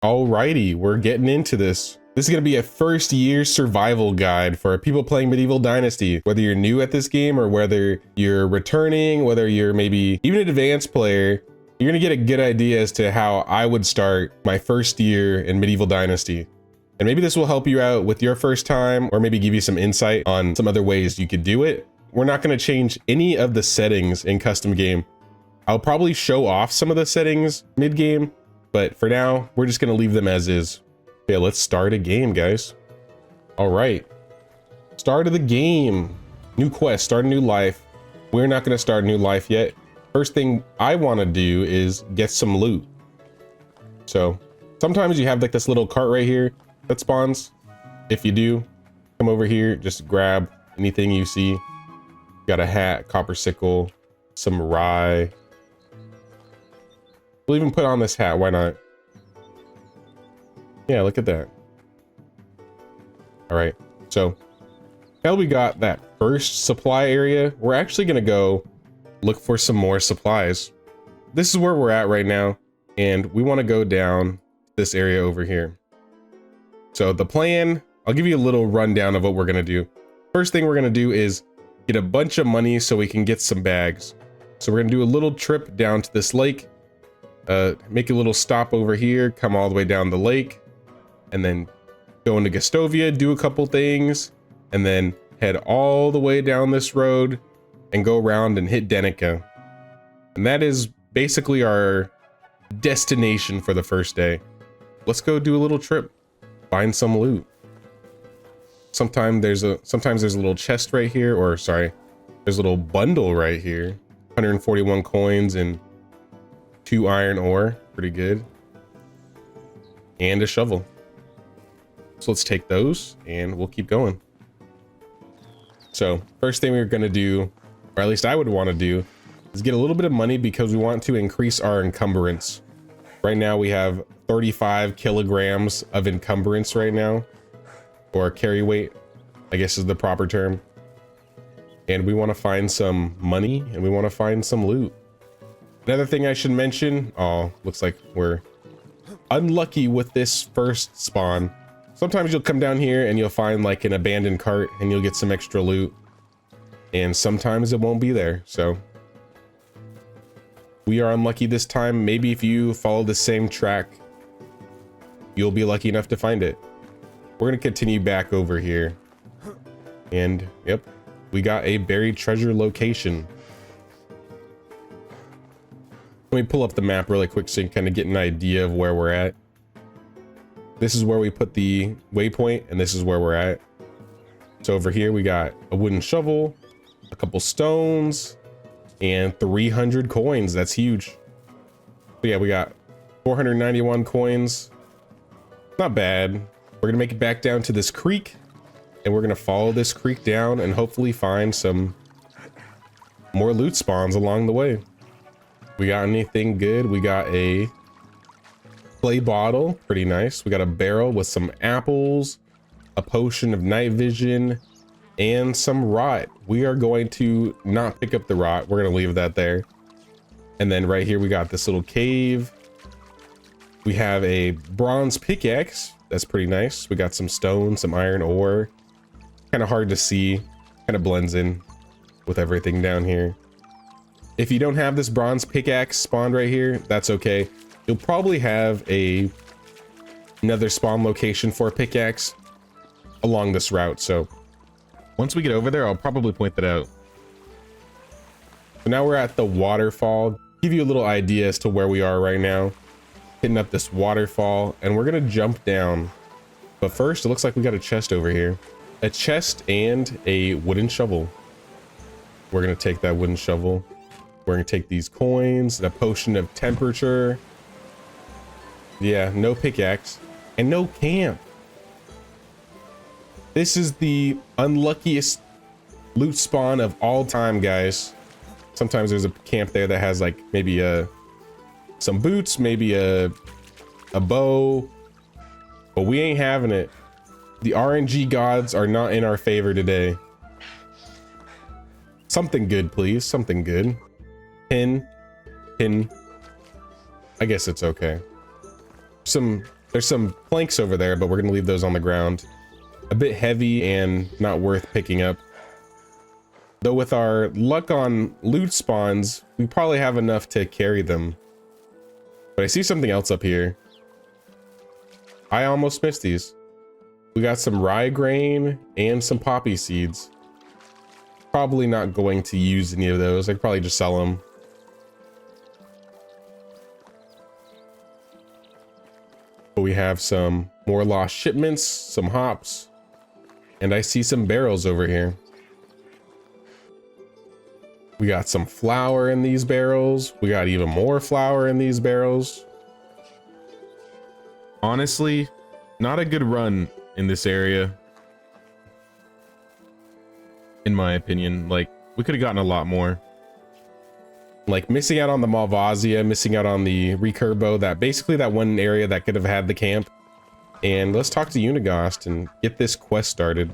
Alrighty, we're getting into this. This is going to be a first year survival guide for people playing Medieval Dynasty. Whether you're new at this game or whether you're returning, whether you're maybe even an advanced player, you're going to get a good idea as to how I would start my first year in Medieval Dynasty. And maybe this will help you out with your first time, or maybe give you some insight on some other ways you could do it. We're not going to change any of the settings in custom game. I'll probably show off some of the settings mid-game, but for now, we're just going to leave them as is. Okay, let's start a game, guys. All right. Start of the game. New quest, start a new life. We're not going to start a new life yet. First thing I want to do is get some loot. So sometimes you have like this little cart right here that spawns. If you do, come over here, just grab anything you see. Got a hat, copper sickle, some rye. We'll even put on this hat, why not? Yeah, look at that. All right, so now we got that first supply area. We're actually gonna go look for some more supplies. This is where we're at right now, and we wanna go down this area over here. So the plan, I'll give you a little rundown of what we're gonna do. First thing we're gonna do is get a bunch of money so we can get some bags. So we're gonna do a little trip down to this lake, make a little stop over here, come all the way down the lake, and then go into Gastovia, do a couple things, and then head all the way down this road and go around and hit Denica. And that is basically our destination for the first day. Let's go do a little trip, find some loot. Sometimes there's a little chest right here, or sorry, there's a little bundle right here. 141 coins and 2 iron ore, pretty good. And a shovel. So let's take those and we'll keep going. So first thing we're gonna do, or at least I would want to do, is get a little bit of money because we want to increase our encumbrance. Right now we have 35 kilograms of encumbrance right now, or carry weight, I guess is the proper term. And we want to find some money and we want to find some loot. Another thing I should mention, oh, looks like we're unlucky with this first spawn. Sometimes you'll come down here and you'll find like an abandoned cart and you'll get some extra loot. And sometimes it won't be there, so we are unlucky this time. Maybe if you follow the same track, you'll be lucky enough to find it. We're gonna continue back over here. And yep, we got a buried treasure location. Let me pull up the map really quick so you can kind of get an idea of where we're at. This is where we put the waypoint, and this is where we're at. So over here we got a wooden shovel, a couple stones, and 300 coins. That's huge. So yeah, we got 491 coins. Not bad. We're gonna make it back down to this creek, and we're gonna follow this creek down and hopefully find some more loot spawns along the way. We got anything good? We got a clay bottle, pretty nice. We got a barrel with some apples, a potion of night vision, and some rot. We are going to not pick up the rot. We're gonna leave that there. And then right here we got this little cave. We have a bronze pickaxe. That's pretty nice. We got some stone, some iron ore. Kind of hard to see, kind of blends in with everything down here. If you don't have this bronze pickaxe spawned right here, that's okay. You'll probably have another spawn location for a pickaxe along this route. So once we get over there, I'll probably point that out. So now we're at the waterfall. Give you a little idea as to where we are right now. Hitting up this waterfall, and we're gonna jump down. But first, it looks like we got a chest over here. A chest and a wooden shovel. We're gonna take that wooden shovel. We're gonna take these coins, the potion of temperature. Yeah, no pickaxe and no camp. This is the unluckiest loot spawn of all time, guys. Sometimes there's a camp there that has like maybe some boots, maybe a bow, but we ain't having it. The RNG gods are not in our favor today. Something good, please. Something good. Pin. I guess it's okay. Some There's some planks over there, but we're gonna leave those on the ground. A bit heavy and not worth picking up. Though with our luck on loot spawns, we probably have enough to carry them. But I see something else up here. I almost missed these. We got some rye grain and some poppy seeds. Probably not going to use any of those. I could probably just sell them. But we have some more lost shipments, some hops, and I see some barrels over here. We got some flour in these barrels. We got even more flour in these barrels. Honestly, not a good run in this area. In my opinion, like, we could have gotten a lot more. Like, missing out on the Malvasia, missing out on the Recurbo, that basically that one area that could have had the camp. And let's talk to Unigost and get this quest started.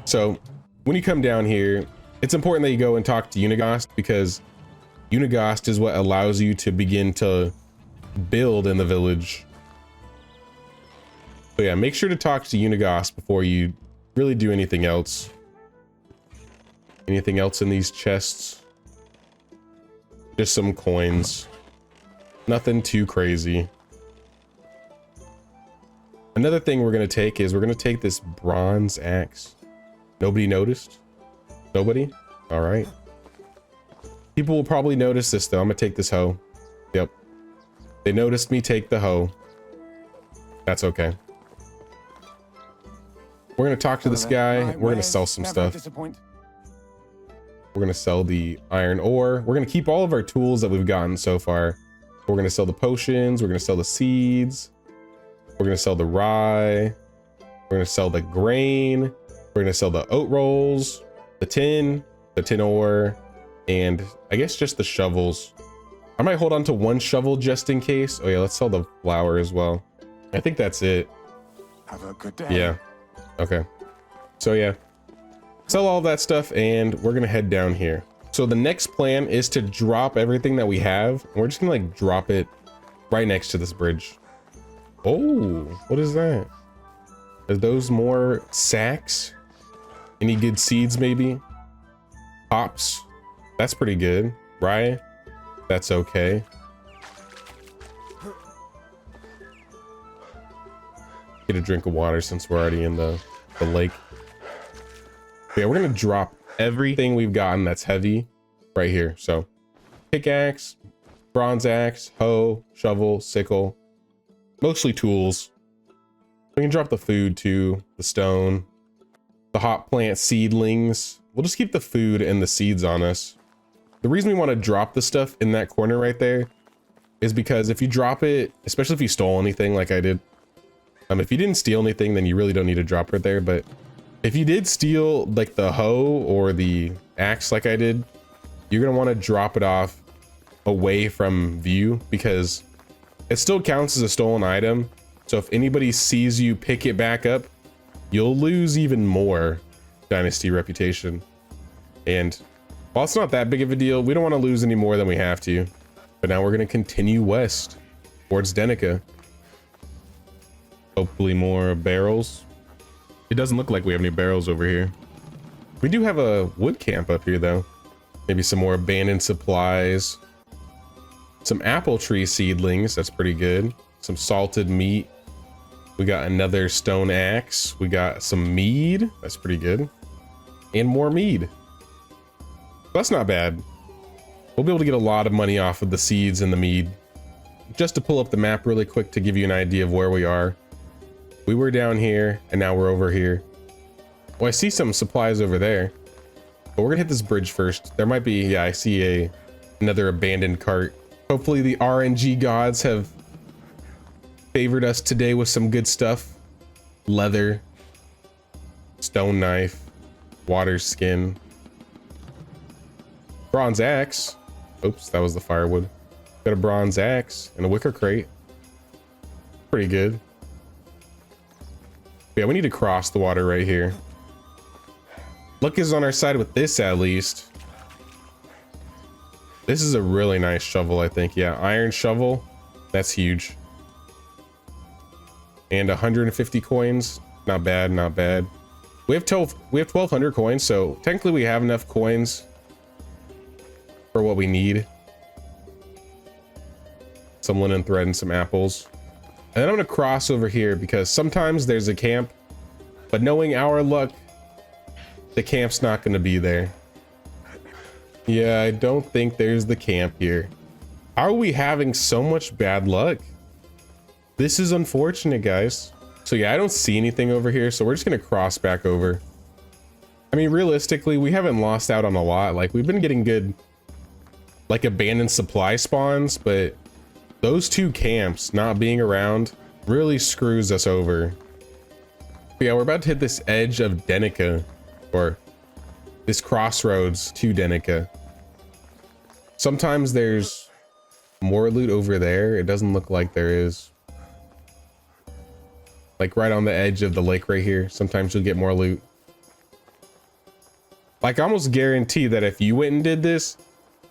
So, when you come down here, it's important that you go and talk to Unigost, because Unigost is what allows you to begin to build in the village. So yeah, make sure to talk to Unigost before you really do anything else. Anything else in these chests? Just some coins. Nothing too crazy. Another thing we're going to take is we're going to take this bronze axe. Nobody noticed? Nobody? All right. People will probably notice this though. I'm going to take this hoe. Yep. They noticed me take the hoe. That's okay. We're going to talk to this guy. We're going to sell some stuff. We're going to sell the iron ore. We're going to keep all of our tools that we've gotten so far. We're going to sell the potions. We're going to sell the seeds. We're going to sell the rye. We're going to sell the grain. We're going to sell the oat rolls, the tin ore, and I guess just the shovels. I might hold on to one shovel just in case. Oh yeah, let's sell the flour as well. I think that's it. Have a good day. Yeah. Okay. So yeah, sell all that stuff and we're going to head down here. So the next plan is to drop everything that we have. And we're just going to like drop it right next to this bridge. Oh, what is that? Are those more sacks? Any good seeds maybe? Hops. That's pretty good. Rye. That's okay. Get a drink of water since we're already in the lake. But yeah, we're gonna drop everything we've gotten that's heavy right here. So pickaxe, bronze axe, hoe, shovel, sickle, mostly tools. We can drop the food too, the stone, the hop plant seedlings. We'll just keep the food and the seeds on us. The reason we want to drop the stuff in that corner right there is because if you drop it, especially if you stole anything like I did, if you didn't steal anything, then you really don't need to drop it there. But if you did steal like the hoe or the axe like I did, you're going to want to drop it off away from view because it still counts as a stolen item. So if anybody sees you pick it back up, you'll lose even more Dynasty reputation. And while it's not that big of a deal, we don't want to lose any more than we have to. But now we're going to continue west towards Denica. Hopefully more barrels. It doesn't look like we have any barrels over here. We do have a wood camp up here though. Maybe some more abandoned supplies. Some apple tree seedlings. That's pretty good. Some salted meat. We got another stone axe. We got some mead. That's pretty good. And more mead. That's not bad. We'll be able to get a lot of money off of the seeds and the mead. Just to pull up the map really quick to give you an idea of where we are. We were down here and now we're over here. Well, I see some supplies over there. But we're gonna hit this bridge first. There might be, yeah, I see another abandoned cart. Hopefully the RNG gods have favored us today with some good stuff. Leather, stone knife, water skin, bronze axe. Oops, that was the firewood. Got a bronze axe and a wicker crate. Pretty good. Yeah, we need to cross the water right here. Luck is on our side with this at least. This is a really nice shovel, I think. Yeah, iron shovel. That's huge. And 150 coins. Not bad, not bad. We have 1200 coins, so technically we have enough coins for what we need. Some linen thread and some apples. And then I'm gonna cross over here because sometimes there's a camp, but knowing our luck, the camp's not gonna be there. Yeah, I don't think there's the camp here. How are we having so much bad luck? This is unfortunate, guys. So yeah, I don't see anything over here, so we're just gonna cross back over. I mean, realistically, we haven't lost out on a lot. Like, we've been getting good, like, abandoned supply spawns, but those two camps not being around really screws us over. Yeah, we're about to hit this edge of Denica, or this crossroads to Denica. Sometimes there's more loot over there. It doesn't look like there is. Like right on the edge of the lake right here. Sometimes you'll get more loot. Like, I almost guarantee that if you went and did this,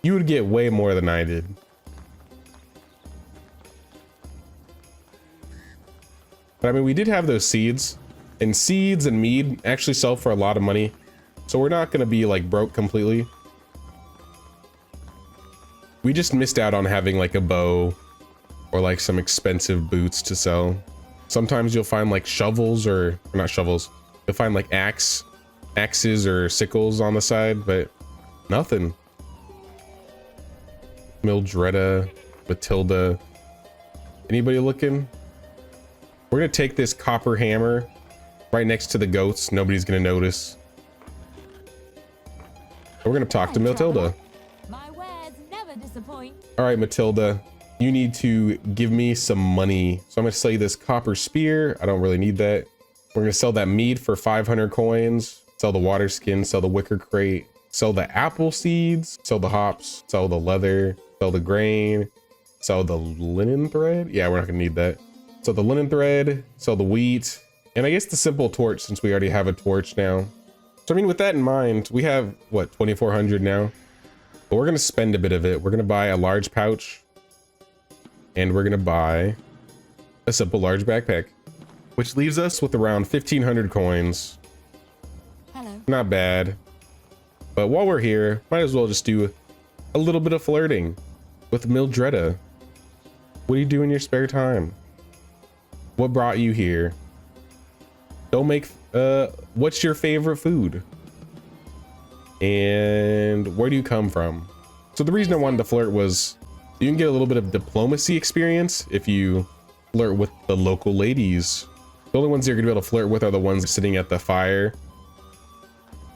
you would get way more than I did. But I mean, we did have those seeds, and seeds and mead actually sell for a lot of money. So we're not gonna be like broke completely. We just missed out on having like a bow or like some expensive boots to sell. Sometimes you'll find like shovels or not shovels. You'll find like axes or sickles on the side, but nothing. Mildreda, Matilda. Anybody looking? We're gonna take this copper hammer right next to the goats. Nobody's gonna notice. We're gonna talk to Matilda. My words never disappoint. All right, Matilda, you need to give me some money. So I'm gonna sell you this copper spear. I don't really need that. We're gonna sell that meat for 500 coins. Sell the water skin, sell the wicker crate, sell the apple seeds, sell the hops, sell the leather, sell the grain, sell the linen thread. Yeah, we're not gonna need that. So the linen thread, sell the wheat, and I guess the simple torch since we already have a torch now. So I mean, with that in mind, we have what, 2,400 now, but we're gonna spend a bit of it. We're gonna buy a large pouch, and we're gonna buy a simple large backpack, which leaves us with around 1,500 coins. Hello. Not bad. But while we're here, might as well just do a little bit of flirting with Mildreda. What do you do in your spare time? What brought you here? Don't make, what's your favorite food? And where do you come from? So the reason I wanted to flirt was you can get a little bit of diplomacy experience if you flirt with the local ladies. The only ones you're gonna be able to flirt with are the ones sitting at the fire,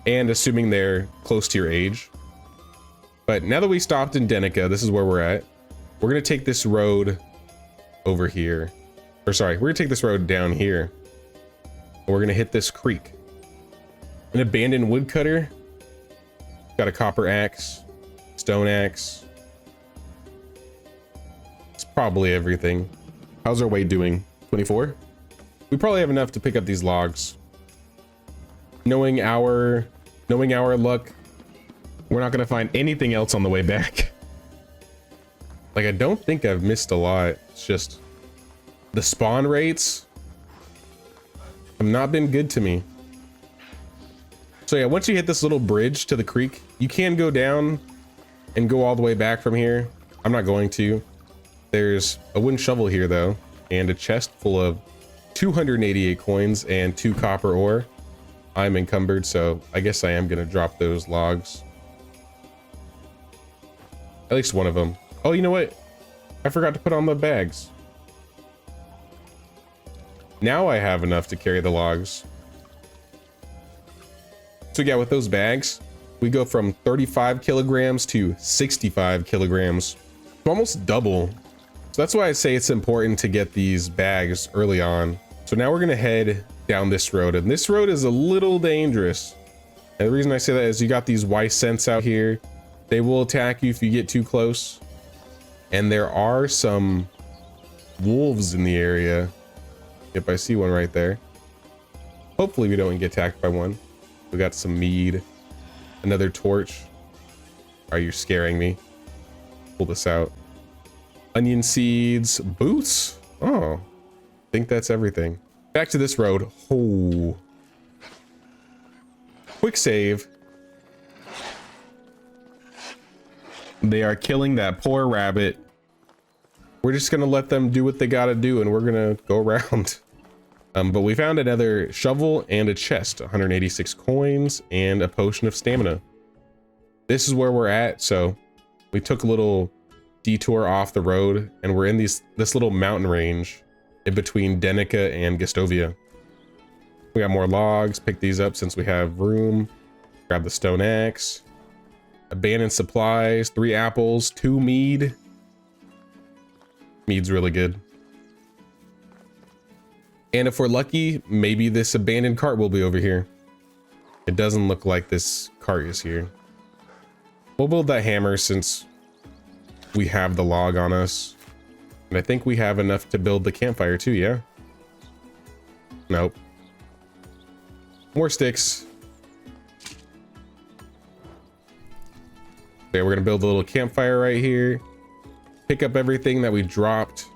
and assuming they're close to your age. But now that we stopped in Denica, this is where we're at. We're gonna take this road over here. Or sorry, we're gonna take this road down here. And we're gonna hit this creek. An abandoned woodcutter. Got a copper axe, stone axe. It's probably everything. How's our weight doing? 24? We probably have enough to pick up these logs. Knowing our luck, we're not gonna find anything else on the way back. Like, I don't think I've missed a lot. It's just the spawn rates have not been good to me. So yeah, once you hit this little bridge to the creek, you can go down and go all the way back from here. I'm not going to. There's a wooden shovel here though, and a chest full of 288 coins and 2 copper ore. I'm encumbered, so I guess I am gonna drop those logs. At least one of them. Oh, you know what? I forgot to put on the bags. Now I have enough to carry the logs. So yeah, with those bags, we go from 35 kilograms to 65 kilograms. So almost double. So that's why I say it's important to get these bags early on. So now we're gonna head down this road, and this road is a little dangerous. And the reason I say that is you got these Wysents out here. They will attack you if you get too close. And there are some wolves in the area. Yep, I see one right there. Hopefully we don't get attacked by one. We got some mead, another torch. Are you scaring me? Pull this out. onion seeds, boots. Oh, I think that's everything. Back to this road. Oh, quick save. They are killing that poor rabbit. We're just gonna let them do what they gotta do, and we're gonna go around. But we found another shovel and a chest, 186 coins and a potion of stamina. This is where we're at. So we took a little detour off the road, and we're in this little mountain range in between Denica and Gestovia. We got more logs. Pick these up since we have room. Grab the stone axe. Abandoned supplies, 3 apples, 2 mead. Mead's really good. And if we're lucky, maybe this abandoned cart will be over here. It doesn't look like this cart is here. We'll build that hammer since we have the log on us. And I think we have enough to build the campfire too, yeah? Nope. More sticks. Okay, we're gonna build a little campfire right here. Pick up everything that we dropped.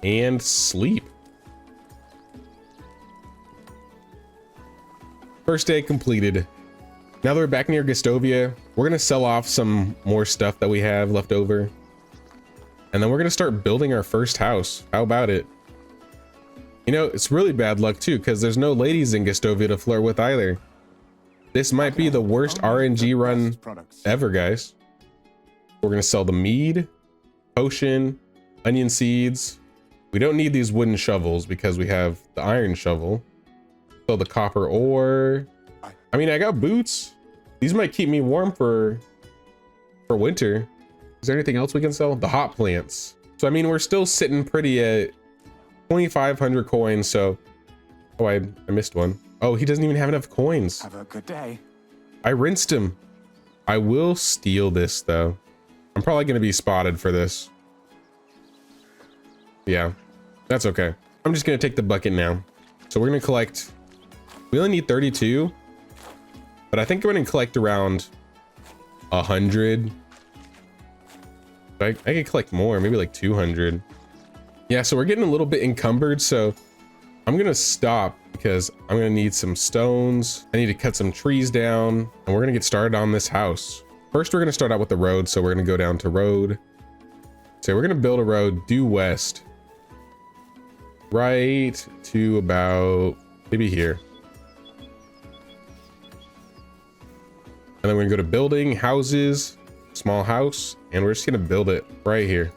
And sleep. First day completed. Now that we're back near Gestovia, we're gonna sell off some more stuff that we have left over. And then we're gonna start building our first house. How about it? You know, it's really bad luck too, because there's no ladies in Gestovia to flirt with either. This might be the worst RNG run ever, guys. We're gonna sell the mead, potion, onion seeds. We don't need these wooden shovels because we have the iron shovel. Sell the copper ore. I mean, I got boots. These might keep me warm for winter. Is there anything else we can sell? The hot plants. So I mean, we're still sitting pretty at 2,500 coins. So, oh, I missed one. Oh, he doesn't even have enough coins. Have a good day. I rinsed him. I will steal this though. I'm probably gonna be spotted for this. Yeah, that's okay. I'm just gonna take the bucket now. So we're gonna collect, we only need 32, but I think we're gonna collect around 100. I could collect more, maybe like 200. Yeah, so we're getting a little bit encumbered, so I'm gonna stop because I'm gonna need some stones. I need to cut some trees down, and we're gonna get started on this house. First, we're gonna start out with the road, so we're gonna go down to road. So we're gonna build a road due west, right to about maybe here. And then we're gonna go to building, houses, small house, and we're just gonna build it right here.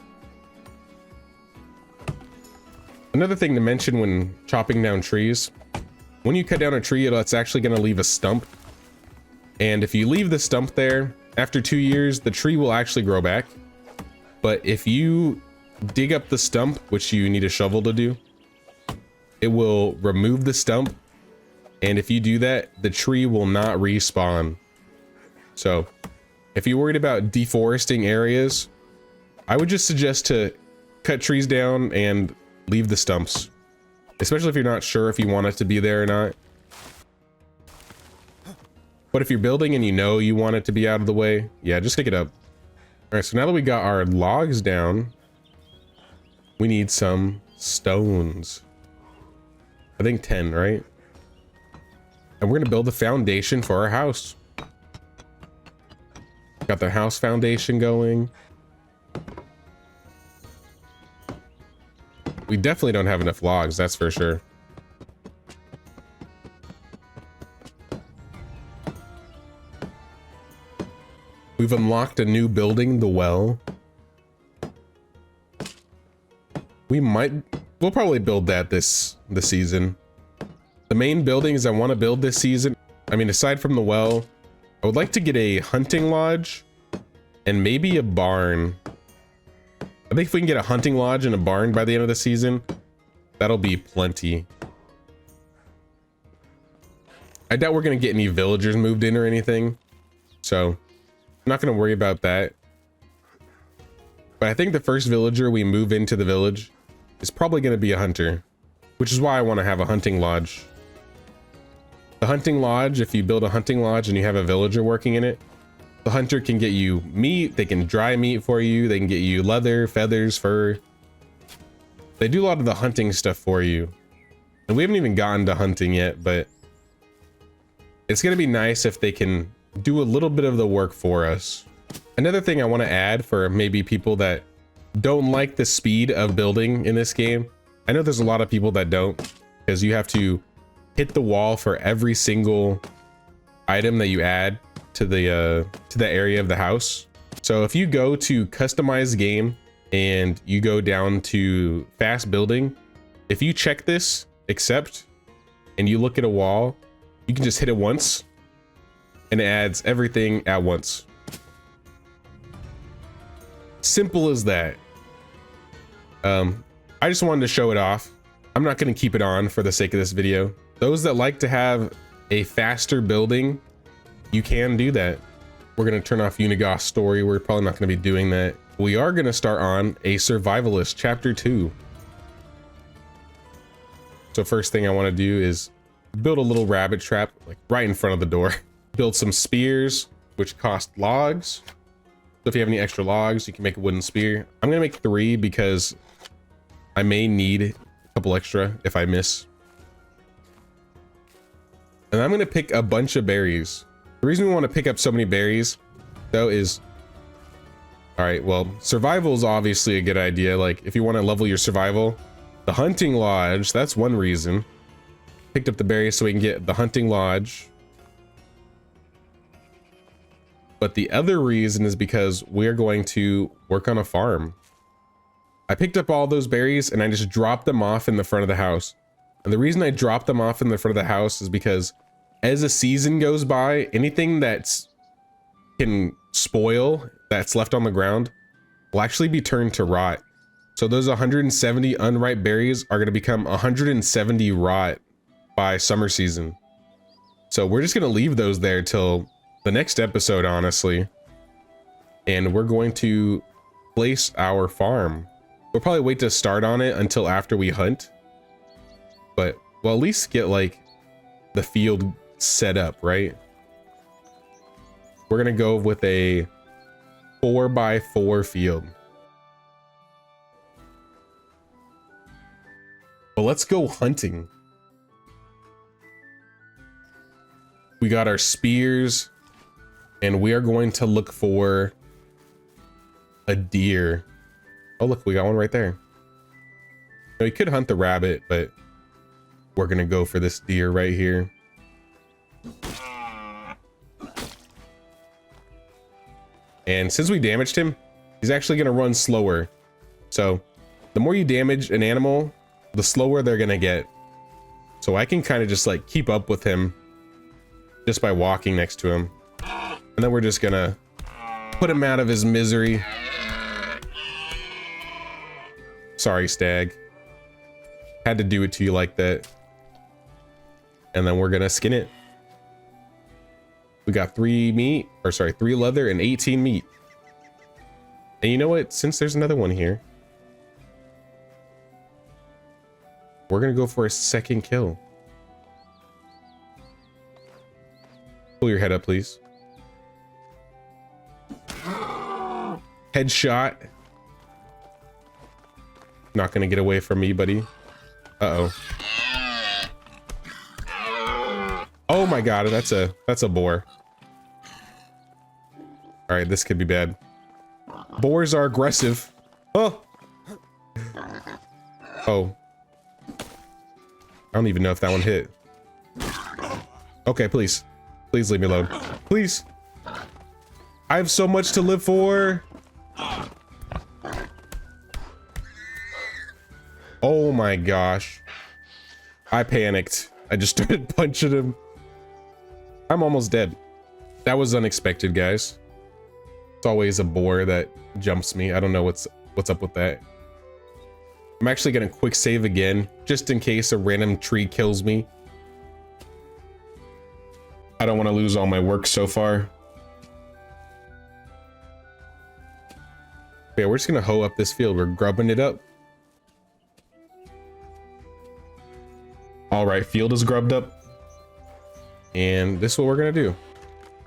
Another thing to mention when chopping down trees, when you cut down a tree, it's actually going to leave a stump. And if you leave the stump there, after 2 years, the tree will actually grow back. But if you dig up the stump, which you need a shovel to do, it will remove the stump. And if you do that, the tree will not respawn. So if you're worried about deforesting areas, I would just suggest to cut trees down and leave the stumps, especially if you're not sure if you want it to be there or not. But if you're building and you know you want it to be out of the way, yeah, just stick it up. All right, so now that we got our logs down, we need some stones. I think 10, right? And we're gonna build the foundation for our house. Got the house foundation going. We definitely don't have enough logs, that's for sure. We've unlocked a new building, the well. We'll probably build that this season. The main buildings I want to build this season, I mean, aside from the well, I would like to get a hunting lodge and maybe a barn. I think if we can get a hunting lodge and a barn by the end of the season, that'll be plenty. I doubt we're going to get any villagers moved in or anything, so I'm not going to worry about that. But I think the first villager we move into the village is probably going to be a hunter, which is why I want to have a hunting lodge. The hunting lodge, if you build a hunting lodge and you have a villager working in it, The hunter can get you meat, they can dry meat for you, they can get you leather, feathers, fur. They do a lot of the hunting stuff for you. And we haven't even gotten to hunting yet, but it's gonna be nice if they can do a little bit of the work for us. Another thing I want to add for maybe people that don't like the speed of building in this game. I know there's a lot of people that don't, because you have to hit the wall for every single item that you add to the area of the house. So if you go to customize game and you go down to fast building, if you check this accept and you look at a wall, you can just hit it once and it adds everything at once. Simple as that. I just wanted to show it off. I'm not going to keep it on for the sake of this video. Those that like to have a faster building, you can do that. We're going to turn off Unigoth story. We're probably not going to be doing that. We are going to start on a survivalist chapter 2. So first thing I want to do is build a little rabbit trap like right in front of the door. Build some spears, which cost logs. So if you have any extra logs, you can make a wooden spear. I'm going to make 3 because I may need a couple extra if I miss. And I'm going to pick a bunch of berries. The reason we want to pick up so many berries though is, all right, well, survival is obviously a good idea. Like if you want to level your survival, the hunting lodge, that's one reason. Picked up the berries so we can get the hunting lodge. But the other reason is because we're going to work on a farm. I picked up all those berries and I just dropped them off in the front of the house. And the reason I dropped them off in the front of the house is because as a season goes by, anything that's can spoil that's left on the ground will actually be turned to rot. So those 170 unripe berries are going to become 170 rot by summer season. So we're just going to leave those there till the next episode, honestly. And we're going to place our farm. We'll probably wait to start on it until after we hunt. But we'll at least get like the field set up, right? We're going to go with a 4x4 field. Well, let's go hunting. We got our spears and we are going to look for a deer. Oh, look, we got one right there. Now, we could hunt the rabbit, but we're going to go for this deer right here. And since we damaged him, he's actually going to run slower. So the more you damage an animal, the slower they're going to get. So I can kind of just like keep up with him just by walking next to him. And then we're just going to put him out of his misery. Sorry, stag. Had to do it to you like that. And then we're going to skin it. We got 3 leather and 18 meat. And you know what? Since there's another one here, we're going to go for a second kill. Pull your head up, please. Headshot. Not going to get away from me, buddy. Uh-oh. Oh my god, that's a boar. All right, this could be bad. Boars are aggressive. Oh. Oh. I don't even know if that one hit. Okay, please. Please leave me alone. Please. I have so much to live for. Oh my gosh. I panicked. I just started punching him. I'm almost dead. That was unexpected, guys. It's always a boar that jumps me. I don't know what's up with that. I'm actually gonna quick save again, just in case a random tree kills me. I don't want to lose all my work so far. Yeah, we're just gonna hoe up this field. We're grubbing it up. All right, field is grubbed up. And this is what we're gonna do.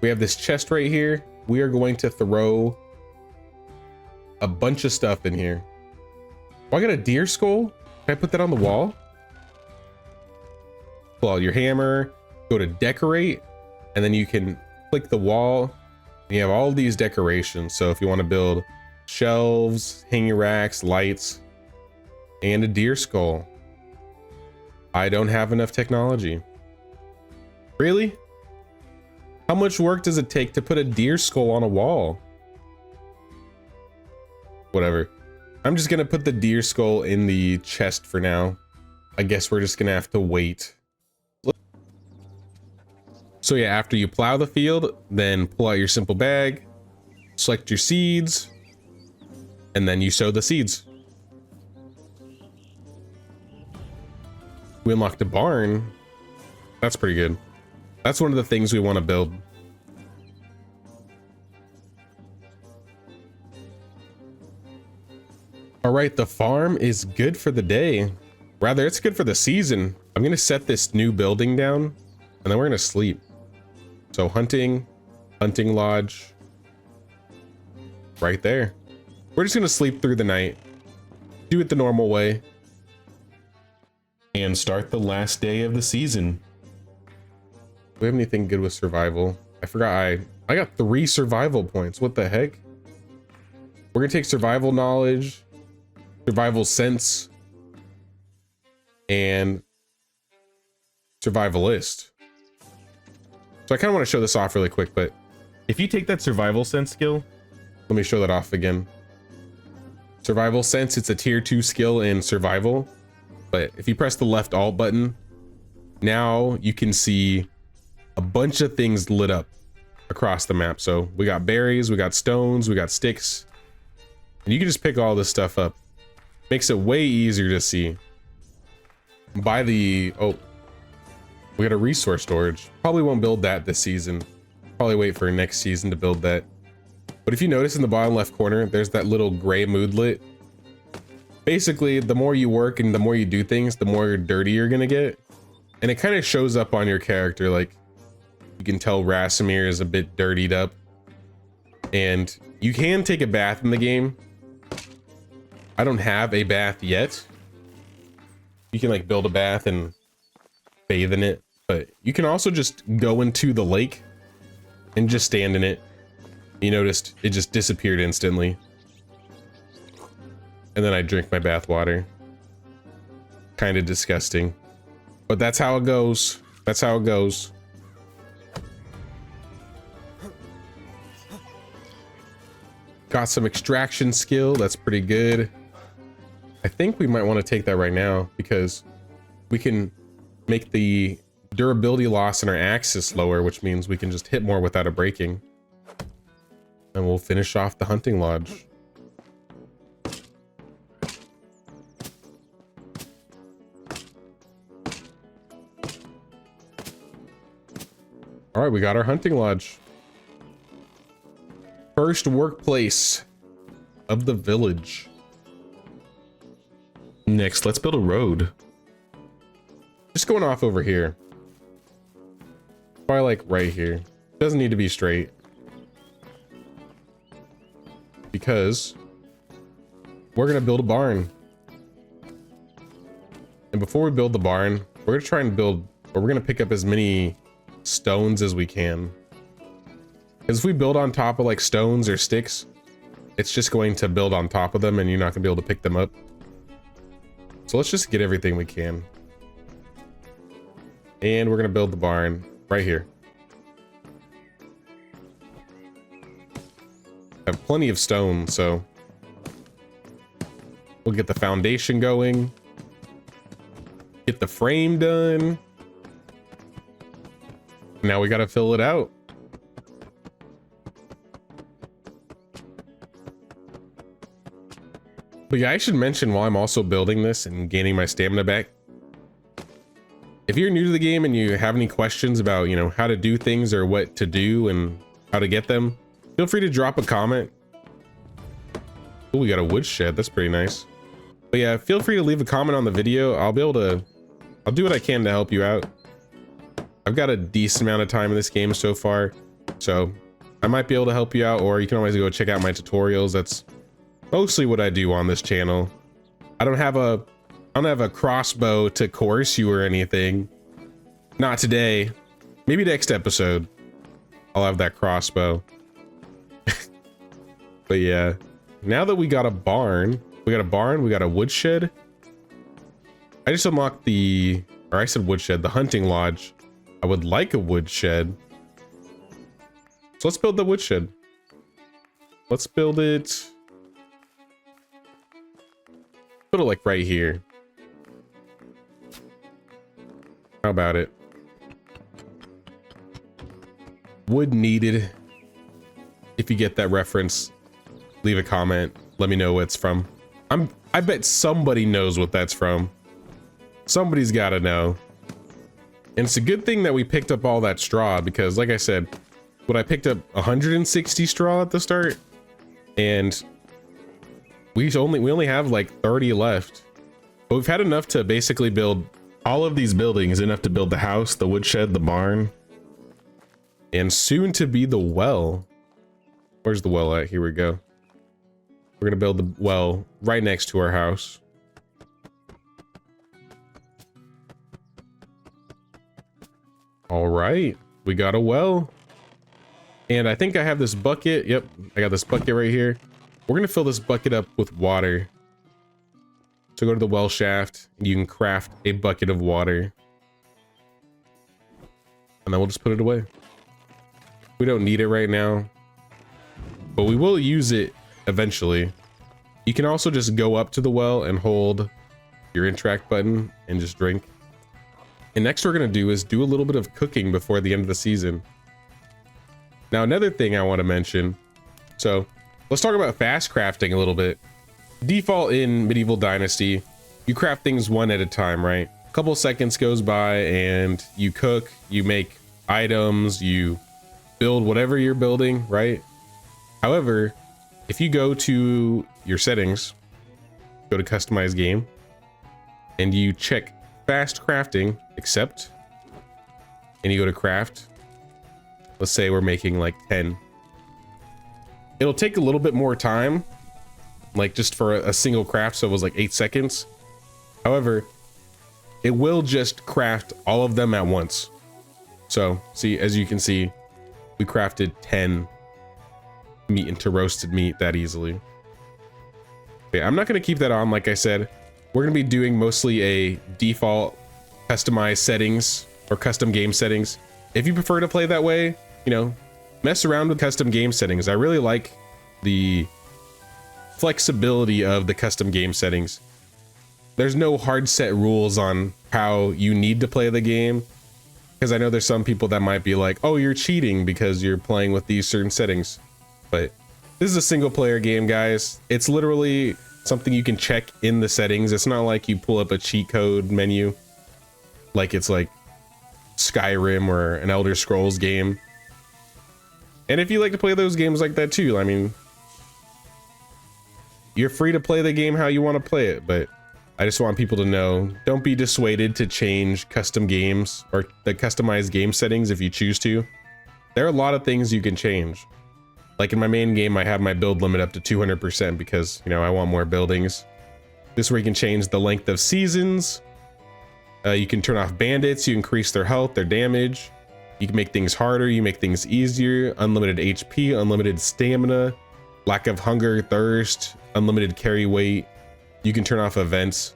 We have this chest right here. we are going to throw a bunch of stuff in here. Oh, I got a deer skull. Can I put that on the wall? Pull out your hammer, go to decorate, and then you can click the wall. And you have all these decorations. So if you want to build shelves, hanging racks, lights, and a deer skull. I don't have enough technology. Really? How much work does it take to put a deer skull on a wall? Whatever. I'm just gonna put the deer skull in the chest for now. I guess we're just gonna have to wait. So yeah, after you plow the field, then pull out your simple bag, select your seeds, and then you sow the seeds. We unlocked a barn. That's pretty good. That's one of the things we want to build. All right, the farm is good for the day. Rather, it's good for the season. I'm gonna set this new building down, and then we're gonna sleep. So hunting lodge, right there. We're just gonna sleep through the night, do it the normal way, and start the last day of the season. Do we have anything good with survival? I forgot I got 3 survival points. What the heck? We're gonna take survival knowledge, survival sense, and survivalist. So I kind of want to show this off really quick, but if you take that survival sense skill, let me show that off again. Survival sense, it's a tier 2 skill in survival, but if you press the left alt button, now you can see a bunch of things lit up across the map. So we got berries, we got stones, we got sticks, and you can just pick all this stuff up. Makes it way easier to see. By the, oh, we got a resource storage. Probably won't build that this season. Probably wait for next season to build that. But if you notice in the bottom left corner, there's that little gray moodlet. Basically, the more you work and the more you do things, the more dirty you're gonna get. And it kind of shows up on your character. Like, you can tell Rasimir is a bit dirtied up. And you can take a bath in the game. I don't have a bath yet. You can like build a bath and bathe in it, but you can also just go into the lake and just stand in it. You noticed it just disappeared instantly. And then I drink my bath water. Kind of disgusting, but that's how it goes. That's how it goes. Got some extraction skill. That's pretty good. I think we might want to take that right now because we can make the durability loss in our axis lower, which means we can just hit more without it breaking. And we'll finish off the hunting lodge. All right, we got our hunting lodge. First workplace of the village. Next, let's build a road. Just going off over here. Probably like right here. Doesn't need to be straight. Because we're gonna build a barn. And before we build the barn, we're gonna try and build, or we're gonna pick up as many stones as we can. Because if we build on top of like stones or sticks, it's just going to build on top of them and you're not gonna be able to pick them up. So let's just get everything we can. And we're gonna build the barn right here. I have plenty of stone, so we'll get the foundation going. Get the frame done. Now we gotta fill it out. But yeah, I should mention while I'm also building this and gaining my stamina back, if you're new to the game and you have any questions about, you know, how to do things or what to do and how to get them, feel free to drop a comment. Oh, we got a woodshed. That's pretty nice. But yeah, feel free to leave a comment on the video. I'll do what I can to help you out. I've got a decent amount of time in this game so far, so I might be able to help you out, or you can always go check out my tutorials. That's mostly what I do on this channel. I don't have a crossbow to coerce you or anything. Not today. Maybe next episode I'll have that crossbow. But yeah, now that we got a barn, we got a woodshed. I just unlocked I said woodshed, the hunting lodge. I would like a woodshed. So let's build the woodshed. Let's build it. Put it like right here. How about it? Wood needed. If you get that reference, leave a comment. Let me know what it's from. I bet somebody knows what that's from. Somebody's got to know. And it's a good thing that we picked up all that straw, because like I said, I picked up 160 straw at the start, and we only have like 30 left. But we've had enough to basically build all of these buildings, enough to build the house, the woodshed, the barn, and soon to be the well. Where's the well at? Here we go. We're gonna build the well right next to our house. All right, we got a well. And I think I have this bucket. Yep, I got this bucket right here. We're gonna fill this bucket up with water. So go to the well shaft, and you can craft a bucket of water. And then we'll just put it away. We don't need it right now, but we will use it eventually. You can also just go up to the well and hold your interact button and just drink. And next we're gonna do is do a little bit of cooking before the end of the season. Now, another thing I want to mention. So let's talk about fast crafting a little bit. Default in Medieval Dynasty, you craft things one at a time, right? A couple seconds goes by and you cook, you make items, you build whatever you're building, right? However, if you go to your settings, go to customize game, and you check fast crafting, accept, and you go to craft. Let's say we're making like 10. It'll take a little bit more time, like just for a single craft, so it was like 8 seconds. However, it will just craft all of them at once. So see, as you can see, we crafted 10 meat into roasted meat that easily. Okay, I'm not going to keep that on. Like I said, we're going to be doing mostly a default customized settings or custom game settings. If you prefer to play that way, you know, mess around with custom game settings. I really like the flexibility of the custom game settings. There's no hard set rules on how you need to play the game, because I know there's some people that might be like, oh, you're cheating because you're playing with these certain settings. But this is a single player game, guys. It's literally something you can check in the settings. It's not like you pull up a cheat code menu like it's like Skyrim or an Elder Scrolls game. And if you like to play those games like that too, I mean, you're free to play the game how you want to play it, but I just want people to know, don't be dissuaded to change custom games or the customized game settings if you choose to. There are a lot of things you can change. Like in my main game, I have my build limit up to 200% because, you know, I want more buildings. This is where you can change the length of seasons. You can turn off bandits, you increase their health, their damage. You can make things harder, you make things easier, unlimited HP, unlimited stamina, lack of hunger, thirst, unlimited carry weight. You can turn off events.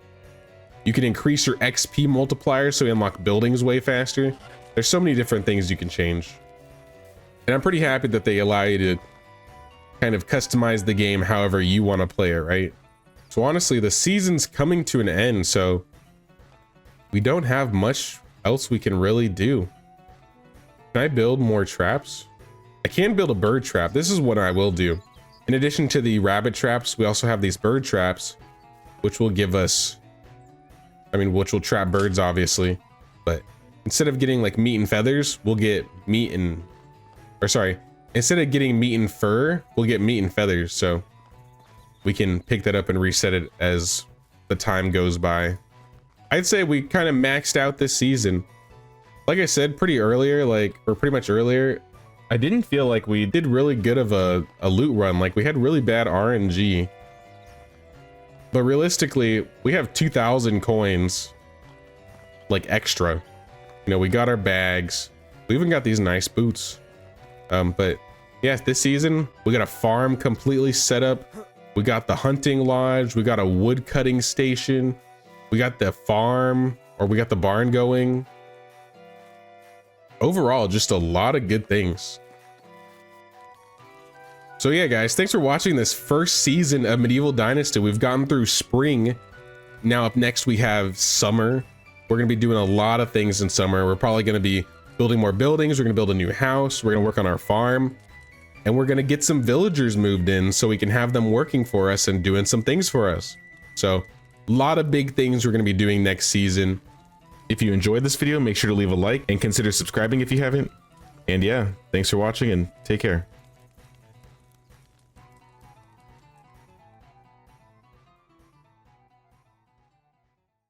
You can increase your XP multiplier so you unlock buildings way faster. There's so many different things you can change. And I'm pretty happy that they allow you to kind of customize the game however you want to play it, right? So honestly, the season's coming to an end, so we don't have much else we can really do. Can I build more traps? I can build a bird trap. This is what I will do. In addition to the rabbit traps, we also have these bird traps, which will give us, which will trap birds, obviously. But instead of getting like meat and feathers, we'll get meat and, instead of getting meat and fur, we'll get meat and feathers. So we can pick that up and reset it as the time goes by. I'd say we kind of maxed out this season. Like I said, pretty much earlier, I didn't feel like we did really good of a loot run. Like we had really bad RNG. But realistically, we have 2,000 coins, like extra. You know, we got our bags. We even got these nice boots. But yeah, this season, we got a farm completely set up. We got the hunting lodge. We got a wood cutting station. We got the farm, or we got the barn going. Overall, just a lot of good things. So yeah, guys, thanks for watching this first season of Medieval Dynasty. We've gotten through spring. Now up next we have summer. We're gonna be doing a lot of things in summer. We're probably gonna be building more buildings. We're gonna build a new house. We're gonna work on our farm. And we're gonna get some villagers moved in so we can have them working for us and doing some things for us. So a lot of big things we're gonna be doing next season. If you enjoyed this video, make sure to leave a like and consider subscribing if you haven't. And yeah, thanks for watching and take care.